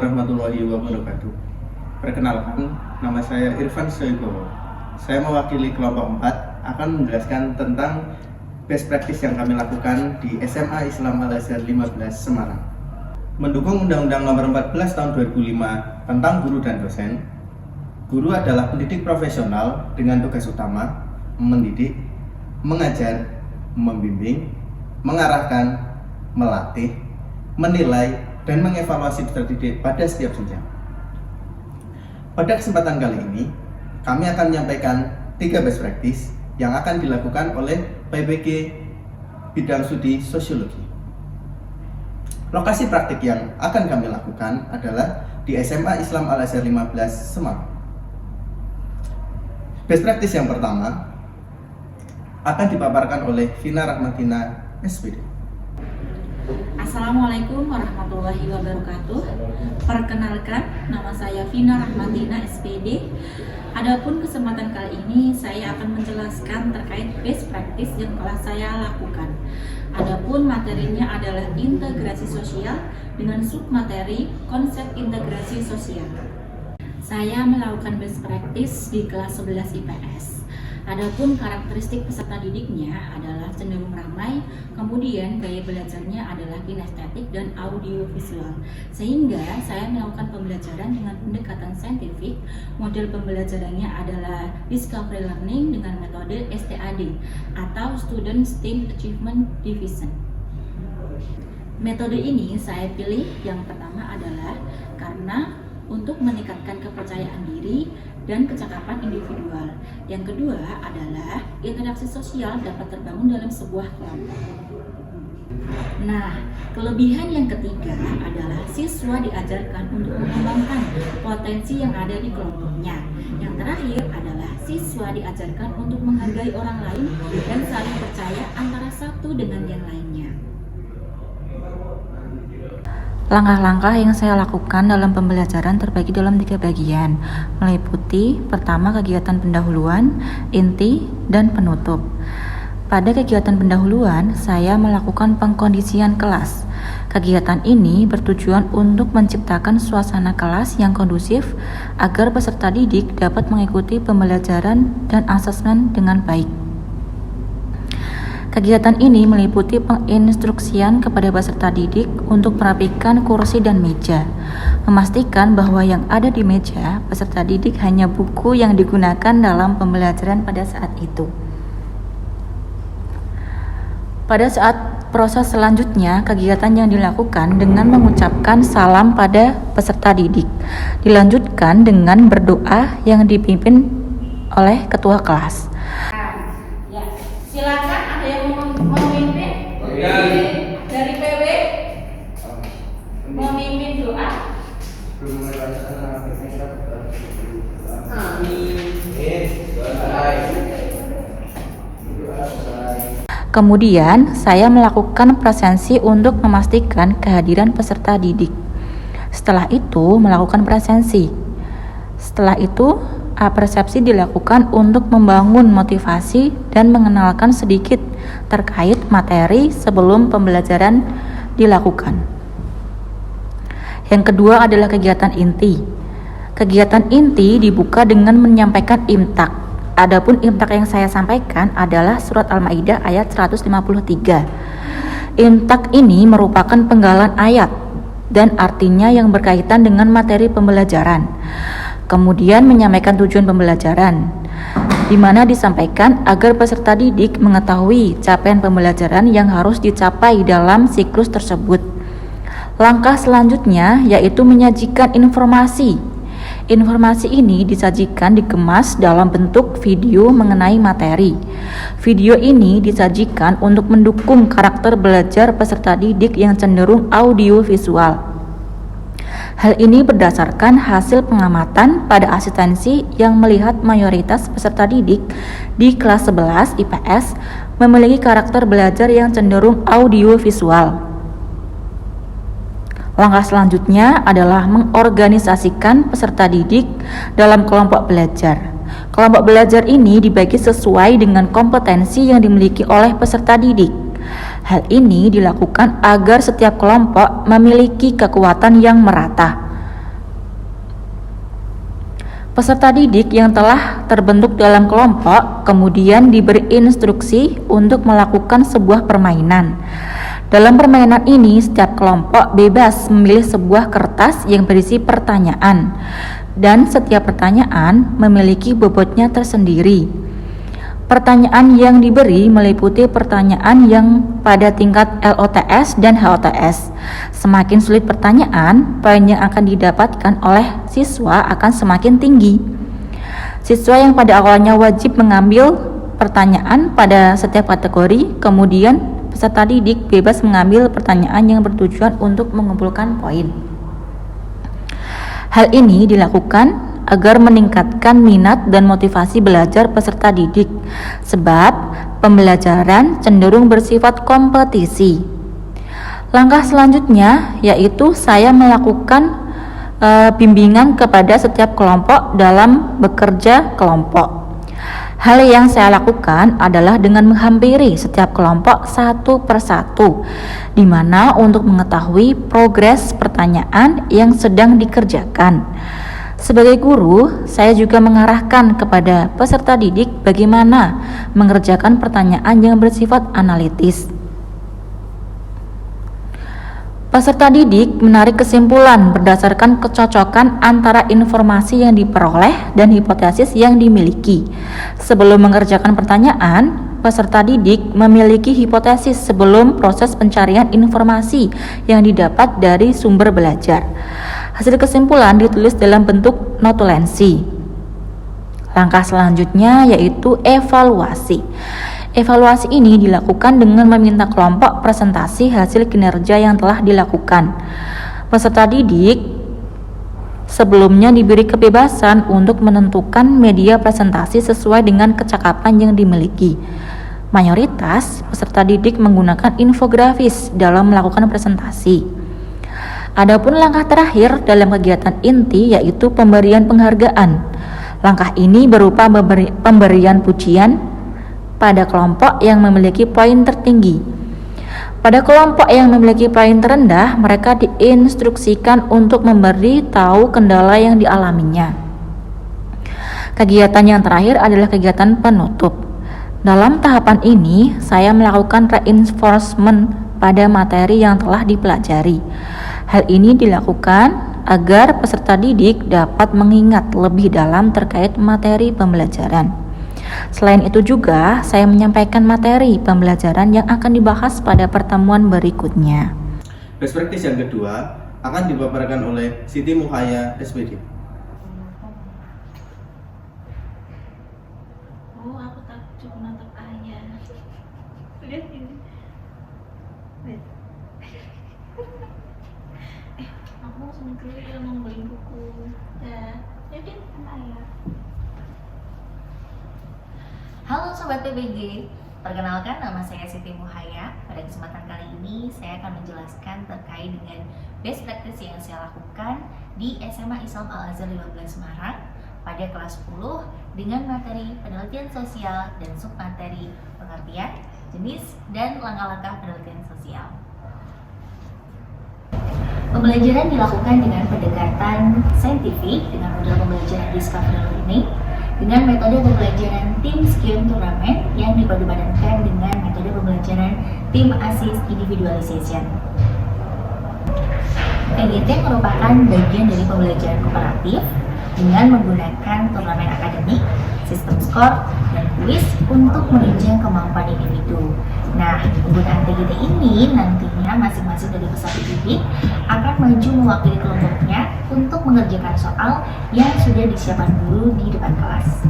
warahmatullahi wabarakatuh. Perkenalkan, nama saya Irfan Soibowo. Saya mewakili kelompok 4 akan menjelaskan tentang best practice yang kami lakukan di SMA Islam Al-Azhar 15 Semarang. Mendukung Undang-Undang Nomor 14 Tahun 2005 tentang guru dan dosen, guru adalah pendidik profesional dengan tugas utama mendidik, mengajar, membimbing, mengarahkan, melatih, menilai, dan mengevaluasi peserta didik pada setiap jenjang. Pada kesempatan kali ini, kami akan menyampaikan 3 best practice yang akan dilakukan oleh PBG Bidang Studi Sosiologi. Lokasi praktik yang akan kami lakukan adalah di SMA Islam Al-Azhar 15 Semarang. Best practice yang pertama akan dipaparkan oleh Vina Rahmatina, SPD. Assalamualaikum warahmatullahi wabarakatuh. Perkenalkan, nama saya Vina Rahmatina, SPD. Adapun kesempatan kali ini saya akan menjelaskan terkait best practice yang telah saya lakukan. Adapun materinya adalah integrasi sosial dengan submateri konsep integrasi sosial. Saya melakukan best practice di kelas 11 IPS. Adapun karakteristik peserta didiknya adalah cenderung ramai, kemudian gaya belajarnya adalah kinestetik dan audiovisual. Sehingga saya melakukan pembelajaran dengan pendekatan saintifik. Model pembelajarannya adalah discovery learning dengan metode STAD atau Student STEAM Achievement Division. Metode ini saya pilih yang pertama adalah karena untuk meningkatkan kepercayaan diri dan kecakapan individual. Yang kedua adalah interaksi sosial dapat terbangun dalam sebuah kelompok. Nah, kelebihan yang ketiga adalah siswa diajarkan untuk mengembangkan potensi yang ada di kelompoknya. Yang terakhir adalah siswa diajarkan untuk menghargai orang lain dan saling percaya antara satu dengan yang lainnya. Langkah-langkah yang saya lakukan dalam pembelajaran terbagi dalam 3 bagian, meliputi pertama kegiatan pendahuluan, inti, dan penutup. Pada kegiatan pendahuluan, saya melakukan pengkondisian kelas. Kegiatan ini bertujuan untuk menciptakan suasana kelas yang kondusif agar peserta didik dapat mengikuti pembelajaran dan asesmen dengan baik. Kegiatan ini meliputi penginstruksian kepada peserta didik untuk merapikan kursi dan meja, memastikan bahwa yang ada di meja peserta didik hanya buku yang digunakan dalam pembelajaran pada saat itu. Pada saat proses selanjutnya, kegiatan yang dilakukan dengan mengucapkan salam pada peserta didik, dilanjutkan dengan berdoa yang dipimpin oleh ketua kelas. Silakan ada yang memimpin dari PW memimpin doa. Kemudian saya melakukan presensi untuk memastikan kehadiran peserta didik. Setelah itu melakukan presensi. Setelah itu persepsi dilakukan untuk membangun motivasi dan mengenalkan sedikit terkait materi sebelum pembelajaran dilakukan. Yang kedua adalah kegiatan inti. Kegiatan inti dibuka dengan menyampaikan imtak. Adapun imtak yang saya sampaikan adalah surat Al-Maidah ayat 153. Imtak ini merupakan penggalan ayat dan artinya yang berkaitan dengan materi pembelajaran. Kemudian menyampaikan tujuan pembelajaran, di mana disampaikan agar peserta didik mengetahui capaian pembelajaran yang harus dicapai dalam siklus tersebut. Langkah selanjutnya yaitu menyajikan informasi. Informasi ini disajikan dikemas dalam bentuk video mengenai materi. Video ini disajikan untuk mendukung karakter belajar peserta didik yang cenderung audiovisual. Hal ini berdasarkan hasil pengamatan pada asistensi yang melihat mayoritas peserta didik di kelas 11 IPS memiliki karakter belajar yang cenderung audiovisual. Langkah selanjutnya adalah mengorganisasikan peserta didik dalam kelompok belajar. Kelompok belajar ini dibagi sesuai dengan kompetensi yang dimiliki oleh peserta didik. Hal ini dilakukan agar setiap kelompok memiliki kekuatan yang merata. Peserta didik yang telah terbentuk dalam kelompok kemudian diberi instruksi untuk melakukan sebuah permainan. Dalam permainan ini, setiap kelompok bebas memilih sebuah kertas yang berisi pertanyaan, dan setiap pertanyaan memiliki bobotnya tersendiri. Pertanyaan yang diberi meliputi pertanyaan yang pada tingkat LOTS dan HOTS. Semakin sulit pertanyaan, poin yang akan didapatkan oleh siswa akan semakin tinggi. Siswa yang pada awalnya wajib mengambil pertanyaan pada setiap kategori, kemudian peserta didik bebas mengambil pertanyaan yang bertujuan untuk mengumpulkan poin. Hal ini dilakukan agar meningkatkan minat dan motivasi belajar peserta didik, sebab pembelajaran cenderung bersifat kompetisi. Langkah selanjutnya yaitu saya melakukan bimbingan kepada setiap kelompok dalam bekerja kelompok. Hal yang saya lakukan adalah dengan menghampiri setiap kelompok satu persatu, di mana untuk mengetahui progres pertanyaan yang sedang dikerjakan. Sebagai guru, saya juga mengarahkan kepada peserta didik bagaimana mengerjakan pertanyaan yang bersifat analitis. Peserta didik menarik kesimpulan berdasarkan kecocokan antara informasi yang diperoleh dan hipotesis yang dimiliki. Sebelum mengerjakan pertanyaan, peserta didik memiliki hipotesis sebelum proses pencarian informasi yang didapat dari sumber belajar. Hasil kesimpulan ditulis dalam bentuk notulensi. Langkah selanjutnya yaitu evaluasi. Evaluasi ini dilakukan dengan meminta kelompok presentasi hasil kinerja yang telah dilakukan. Peserta didik sebelumnya diberi kebebasan untuk menentukan media presentasi sesuai dengan kecakapan yang dimiliki. Mayoritas peserta didik menggunakan infografis dalam melakukan presentasi. Adapun langkah terakhir dalam kegiatan inti yaitu pemberian penghargaan. Langkah ini berupa pemberian pujian pada kelompok yang memiliki poin tertinggi. Pada kelompok yang memiliki poin terendah, mereka diinstruksikan untuk memberi tahu kendala yang dialaminya. Kegiatan yang terakhir adalah kegiatan penutup. Dalam tahapan ini, saya melakukan reinforcement pada materi yang telah dipelajari. Hal ini dilakukan agar peserta didik dapat mengingat lebih dalam terkait materi pembelajaran. Selain itu juga, saya menyampaikan materi pembelajaran yang akan dibahas pada pertemuan berikutnya. Best practice yang kedua akan dipaparkan oleh Siti Muhaya, SPD. Oh, aku takut nonton ayah. Lihat ini. Aku langsung keluar mau beli buku. Ya, jadi sama ayah. Halo Sobat PBG, perkenalkan nama saya Siti Muhaya. Pada kesempatan kali ini saya akan menjelaskan terkait dengan best practice yang saya lakukan di SMA Islam Al-Azhar 15 Semarang pada kelas 10 dengan materi penelitian sosial dan submateri pengertian, jenis, dan langkah-langkah penelitian sosial. Pembelajaran dilakukan dengan pendekatan saintifik dengan model pembelajaran discovery learning dengan metode pembelajaran tim scheme turnamen yang dipadupadankan dengan metode pembelajaran tim assist individualization. PGT merupakan bagian dari pembelajaran kooperatif dengan menggunakan turnamen akademik, sistem skor, dan kuis untuk menunjang kemampuan individu. Nah, penggunaan PGT ini nantinya masing-masing dari peserta didik akan maju mewakili kelompoknya untuk mengerjakan soal yang sudah disiapkan guru di depan kelas.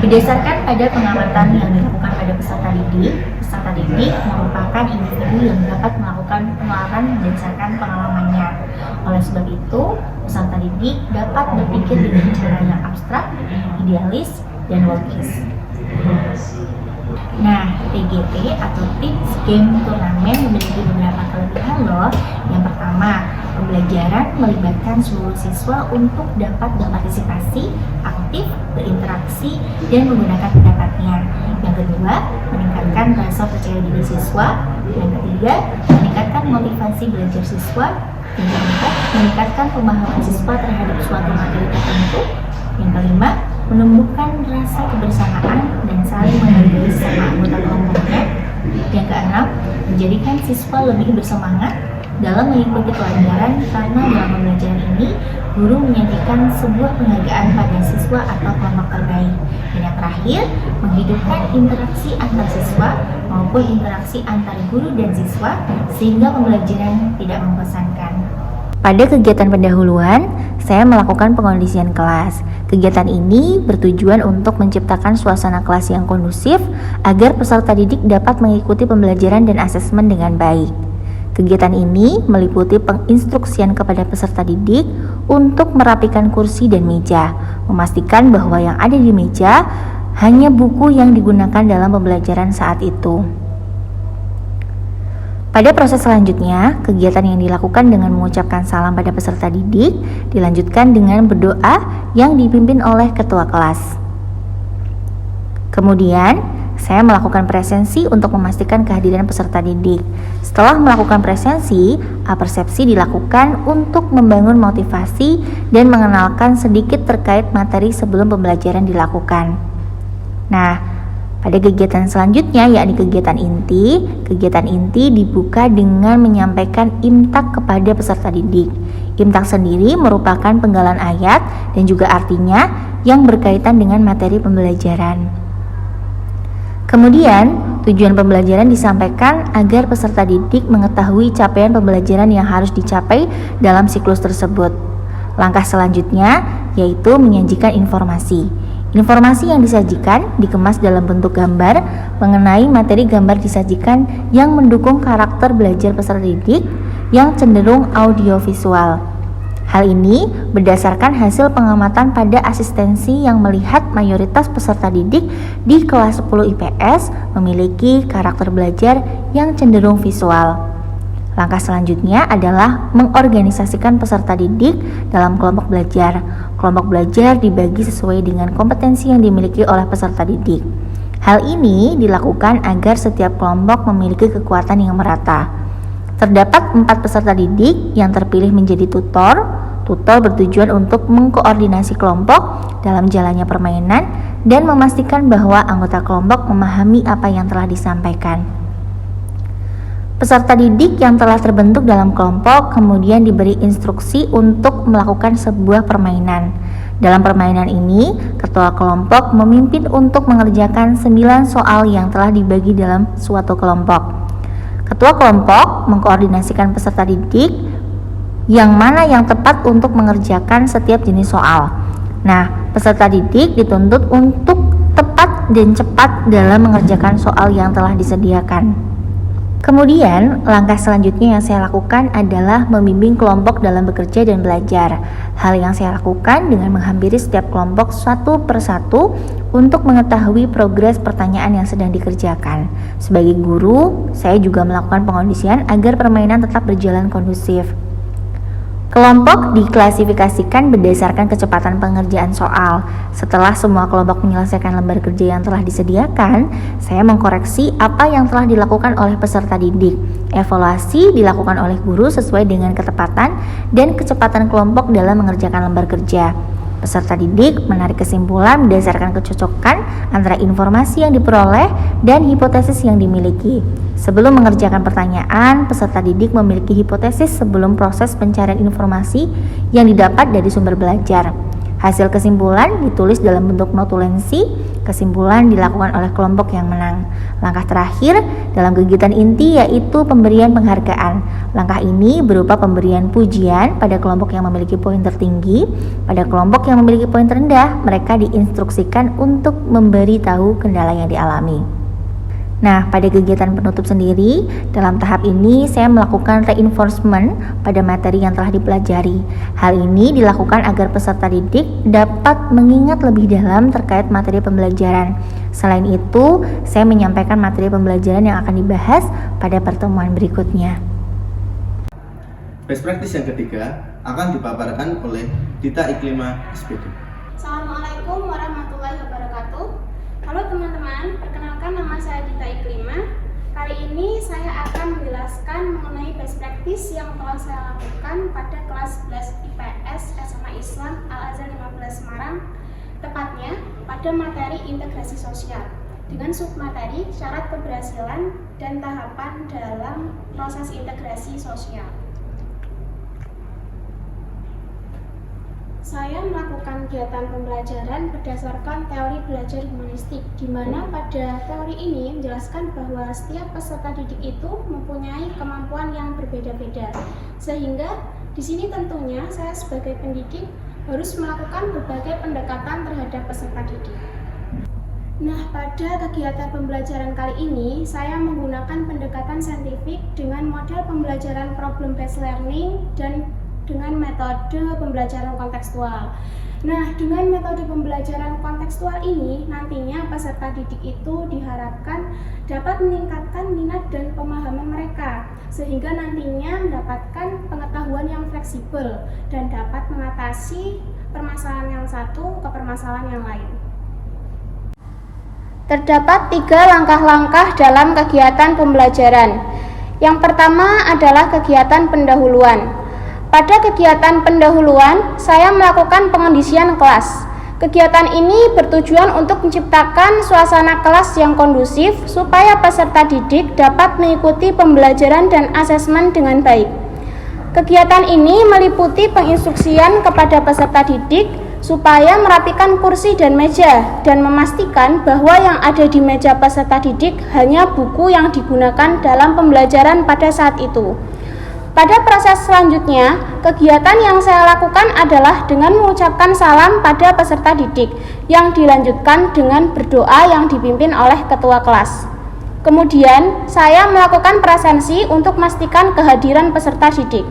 Berdasarkan pada pengamatan yang dilakukan pada peserta didik merupakan individu yang dapat melakukan penularan berdasarkan pengalamannya. Oleh sebab itu, peserta didik dapat berpikir dengan cara yang abstrak, idealis, dan logis. Nah, PGT atau Tips Game Turnamen memiliki beberapa kelebihan loh. Yang pertama, pembelajaran melibatkan seluruh siswa untuk dapat berpartisipasi, aktif, berinteraksi, dan menggunakan pendapatnya. Yang kedua, meningkatkan rasa percaya diri siswa. Yang ketiga, meningkatkan motivasi belajar siswa. Yang keempat, meningkatkan pemahaman siswa terhadap suatu materi tertentu. Yang kelima, menumbuhkan rasa kebersamaan dan saling menghargai sesama anggota kelompoknya. Yang keenam, menjadikan siswa lebih bersemangat dalam mengikuti pelajaran karena dalam pembelajaran ini guru menyajikan sebuah penghargaan pada siswa atau kelompok terbaik. Dan yang terakhir, menghidupkan interaksi antar siswa maupun interaksi antar guru dan siswa sehingga pembelajaran tidak membosankan. Pada kegiatan pendahuluan, saya melakukan pengondisian kelas. Kegiatan ini bertujuan untuk menciptakan suasana kelas yang kondusif agar peserta didik dapat mengikuti pembelajaran dan asesmen dengan baik. Kegiatan ini meliputi penginstruksian kepada peserta didik untuk merapikan kursi dan meja, memastikan bahwa yang ada di meja hanya buku yang digunakan dalam pembelajaran saat itu. Pada proses selanjutnya, kegiatan yang dilakukan dengan mengucapkan salam pada peserta didik dilanjutkan dengan berdoa yang dipimpin oleh ketua kelas. Kemudian, saya melakukan presensi untuk memastikan kehadiran peserta didik. Setelah melakukan presensi, apersepsi dilakukan untuk membangun motivasi dan mengenalkan sedikit terkait materi sebelum pembelajaran dilakukan. Nah, pada kegiatan selanjutnya, yakni kegiatan inti dibuka dengan menyampaikan imtak kepada peserta didik. Imtak sendiri merupakan penggalan ayat dan juga artinya yang berkaitan dengan materi pembelajaran. Kemudian, tujuan pembelajaran disampaikan agar peserta didik mengetahui capaian pembelajaran yang harus dicapai dalam siklus tersebut. Langkah selanjutnya yaitu menyajikan informasi. Informasi yang disajikan dikemas dalam bentuk gambar mengenai materi gambar disajikan yang mendukung karakter belajar peserta didik yang cenderung audiovisual. Hal ini berdasarkan hasil pengamatan pada asistensi yang melihat mayoritas peserta didik di kelas 10 IPS memiliki karakter belajar yang cenderung visual. Langkah selanjutnya adalah mengorganisasikan peserta didik dalam kelompok belajar. Kelompok belajar dibagi sesuai dengan kompetensi yang dimiliki oleh peserta didik. Hal ini dilakukan agar setiap kelompok memiliki kekuatan yang merata. Terdapat 4 peserta didik yang terpilih menjadi tutor. Tutor bertujuan untuk mengkoordinasi kelompok dalam jalannya permainan dan memastikan bahwa anggota kelompok memahami apa yang telah disampaikan. Peserta didik yang telah terbentuk dalam kelompok kemudian diberi instruksi untuk melakukan sebuah permainan. Dalam permainan ini, ketua kelompok memimpin untuk mengerjakan 9 soal yang telah dibagi dalam suatu kelompok. Ketua kelompok mengkoordinasikan peserta didik yang mana yang tepat untuk mengerjakan setiap jenis soal. Nah, peserta didik dituntut untuk tepat dan cepat dalam mengerjakan soal yang telah disediakan. Kemudian, langkah selanjutnya yang saya lakukan adalah membimbing kelompok dalam bekerja dan belajar. Hal yang saya lakukan dengan menghampiri setiap kelompok satu persatu untuk mengetahui progres pertanyaan yang sedang dikerjakan. Sebagai guru, saya juga melakukan pengondisian agar permainan tetap berjalan kondusif. Kelompok diklasifikasikan berdasarkan kecepatan pengerjaan soal. Setelah semua kelompok menyelesaikan lembar kerja yang telah disediakan, saya mengkoreksi apa yang telah dilakukan oleh peserta didik. Evaluasi dilakukan oleh guru sesuai dengan ketepatan dan kecepatan kelompok dalam mengerjakan lembar kerja. Peserta didik menarik kesimpulan berdasarkan kecocokan antara informasi yang diperoleh dan hipotesis yang dimiliki. Sebelum mengerjakan pertanyaan, peserta didik memiliki hipotesis sebelum proses pencarian informasi yang didapat dari sumber belajar. Hasil kesimpulan ditulis dalam bentuk notulensi. Kesimpulan dilakukan oleh kelompok yang menang. Langkah terakhir dalam kegiatan inti yaitu pemberian penghargaan. Langkah ini berupa pemberian pujian pada kelompok yang memiliki poin tertinggi. Pada kelompok yang memiliki poin terendah, mereka diinstruksikan untuk memberitahu kendala yang dialami. Nah, pada kegiatan penutup sendiri, dalam tahap ini saya melakukan reinforcement pada materi yang telah dipelajari. Hal ini dilakukan agar peserta didik dapat mengingat lebih dalam terkait materi pembelajaran. Selain itu, saya menyampaikan materi pembelajaran yang akan dibahas pada pertemuan berikutnya. Best practice yang ketiga akan dipaparkan oleh Dita Iklima SPD. Assalamualaikum warahmatullahi wabarakatuh. Halo teman-teman, perkenalkan nama saya Dita Iklima. Kali ini saya akan menjelaskan mengenai best practice yang telah saya lakukan pada kelas 11 IPS SMA Islam Al-Azhar 15 Semarang, tepatnya pada materi integrasi sosial dengan submateri syarat keberhasilan dan tahapan dalam proses integrasi sosial. Saya melakukan kegiatan pembelajaran berdasarkan teori belajar humanistik, di mana pada teori ini menjelaskan bahwa setiap peserta didik itu mempunyai kemampuan yang berbeda-beda, sehingga di sini tentunya saya sebagai pendidik harus melakukan berbagai pendekatan terhadap peserta didik. Nah, pada kegiatan pembelajaran kali ini, saya menggunakan pendekatan saintifik dengan model pembelajaran problem-based learning dan dengan metode pembelajaran kontekstual. Nah, dengan metode pembelajaran kontekstual ini, nantinya peserta didik itu diharapkan dapat meningkatkan minat dan pemahaman mereka, sehingga nantinya mendapatkan pengetahuan yang fleksibel dan dapat mengatasi permasalahan yang satu ke permasalahan yang lain. Terdapat 3 langkah-langkah dalam kegiatan pembelajaran. Yang pertama adalah kegiatan pendahuluan. Pada kegiatan pendahuluan, saya melakukan pengondisian kelas. Kegiatan ini bertujuan untuk menciptakan suasana kelas yang kondusif supaya peserta didik dapat mengikuti pembelajaran dan asesmen dengan baik. Kegiatan ini meliputi penginstruksian kepada peserta didik supaya merapikan kursi dan meja dan memastikan bahwa yang ada di meja peserta didik hanya buku yang digunakan dalam pembelajaran pada saat itu. Pada proses selanjutnya, kegiatan yang saya lakukan adalah dengan mengucapkan salam pada peserta didik yang dilanjutkan dengan berdoa yang dipimpin oleh ketua kelas. Kemudian, saya melakukan presensi untuk memastikan kehadiran peserta didik.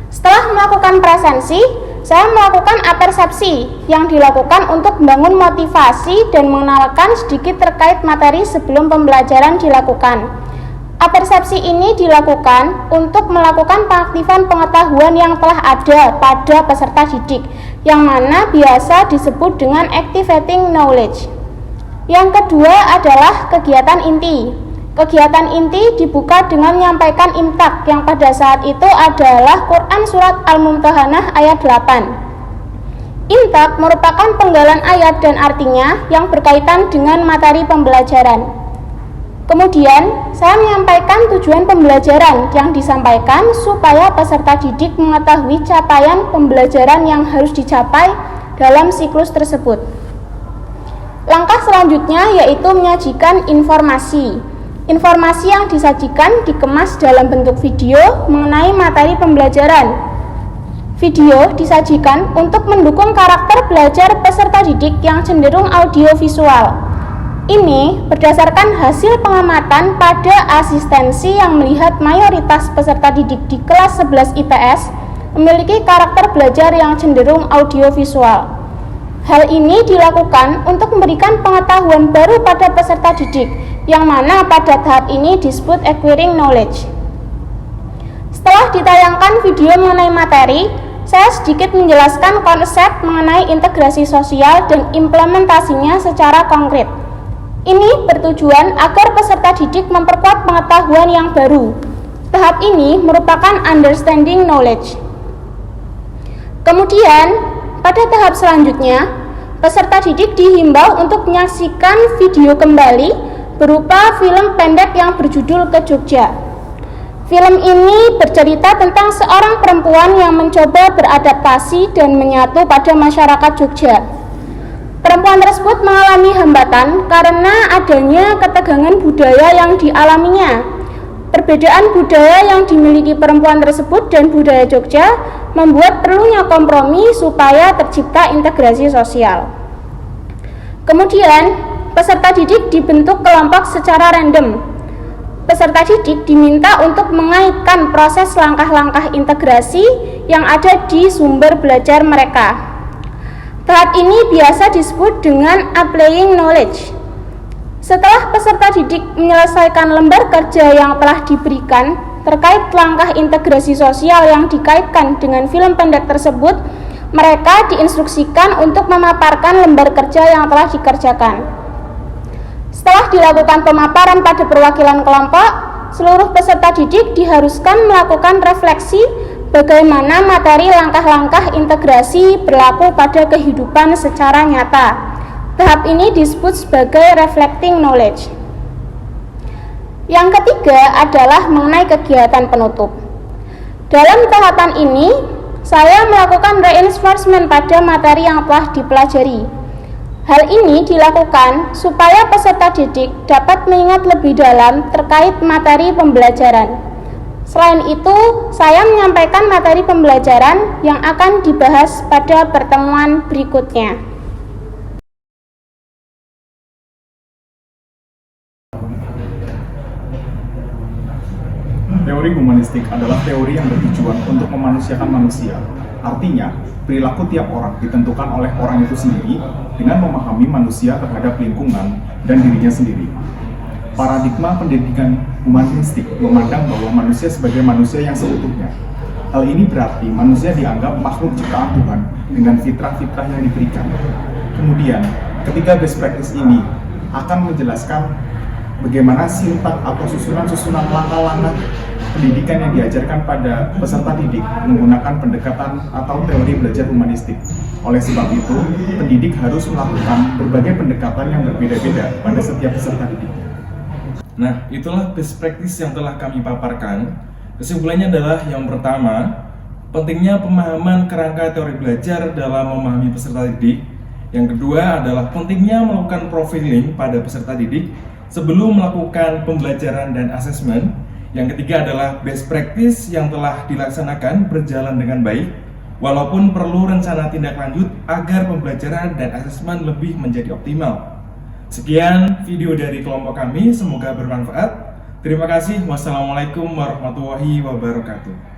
Setelah melakukan presensi, saya melakukan apersepsi yang dilakukan untuk membangun motivasi dan mengenalkan sedikit terkait materi sebelum pembelajaran dilakukan. Apersepsi ini dilakukan untuk melakukan pengaktifan pengetahuan yang telah ada pada peserta didik, yang mana biasa disebut dengan activating knowledge. Yang kedua adalah kegiatan inti. Kegiatan inti dibuka dengan menyampaikan imtak yang pada saat itu adalah Quran Surat Al-Mumtahanah ayat 8. Imtak merupakan penggalan ayat dan artinya yang berkaitan dengan materi pembelajaran. Kemudian, saya menyampaikan tujuan pembelajaran yang disampaikan supaya peserta didik mengetahui capaian pembelajaran yang harus dicapai dalam siklus tersebut. Langkah selanjutnya yaitu menyajikan informasi. Informasi yang disajikan dikemas dalam bentuk video mengenai materi pembelajaran. Video disajikan untuk mendukung karakter belajar peserta didik yang cenderung audiovisual. Ini berdasarkan hasil pengamatan pada asistensi yang melihat mayoritas peserta didik di kelas 11 IPS memiliki karakter belajar yang cenderung audiovisual. Hal ini dilakukan untuk memberikan pengetahuan baru pada peserta didik, yang mana pada tahap ini disebut acquiring knowledge. Setelah ditayangkan video mengenai materi, saya sedikit menjelaskan konsep mengenai integrasi sosial dan implementasinya secara konkret. Ini bertujuan agar peserta didik memperkuat pengetahuan yang baru. Tahap ini merupakan understanding knowledge. Kemudian, pada tahap selanjutnya, peserta didik dihimbau untuk menyaksikan video kembali berupa film pendek yang berjudul Ke Jogja. Film ini bercerita tentang seorang perempuan yang mencoba beradaptasi dan menyatu pada masyarakat Jogja. Perempuan tersebut mengalami hambatan karena adanya ketegangan budaya yang dialaminya. Perbedaan budaya yang dimiliki perempuan tersebut dan budaya Jogja membuat perlunya kompromi supaya tercipta integrasi sosial. Kemudian, peserta didik dibentuk kelompok secara random. Peserta didik diminta untuk mengaitkan proses langkah-langkah integrasi yang ada di sumber belajar mereka. Tahap ini biasa disebut dengan applying knowledge. Setelah peserta didik menyelesaikan lembar kerja yang telah diberikan terkait langkah integrasi sosial yang dikaitkan dengan film pendek tersebut, mereka diinstruksikan untuk memaparkan lembar kerja yang telah dikerjakan. Setelah dilakukan pemaparan pada perwakilan kelompok, seluruh peserta didik diharuskan melakukan refleksi bagaimana materi langkah-langkah integrasi berlaku pada kehidupan secara nyata. Tahap ini disebut sebagai reflecting knowledge. Yang ketiga adalah mengenai kegiatan penutup. Dalam tahapan ini, saya melakukan reinforcement pada materi yang telah dipelajari. Hal ini dilakukan supaya peserta didik dapat mengingat lebih dalam terkait materi pembelajaran. Selain itu, saya menyampaikan materi pembelajaran yang akan dibahas pada pertemuan berikutnya. Teori humanistik adalah teori yang bertujuan untuk memanusiakan manusia. Artinya, perilaku tiap orang ditentukan oleh orang itu sendiri dengan memahami manusia terhadap lingkungan dan dirinya sendiri. Paradigma pendidikan humanistik memandang bahwa manusia sebagai manusia yang seutuhnya. Hal ini berarti manusia dianggap makhluk ciptaan Tuhan dengan fitrah-fitrah yang diberikan. Kemudian, ketika best practice ini akan menjelaskan bagaimana sintak atau susunan-susunan langkah-langkah pendidikan yang diajarkan pada peserta didik menggunakan pendekatan atau teori belajar humanistik. Oleh sebab itu, pendidik harus melakukan berbagai pendekatan yang berbeda-beda pada setiap peserta didik. Nah, itulah best practice yang telah kami paparkan. Kesimpulannya adalah yang pertama, pentingnya pemahaman kerangka teori belajar dalam memahami peserta didik. Yang kedua adalah pentingnya melakukan profiling pada peserta didik sebelum melakukan pembelajaran dan asesmen. Yang ketiga adalah best practice yang telah dilaksanakan berjalan dengan baik, walaupun perlu rencana tindak lanjut agar pembelajaran dan asesmen lebih menjadi optimal. Sekian video dari kelompok kami, semoga bermanfaat. Terima kasih. Wassalamualaikum warahmatullahi wabarakatuh.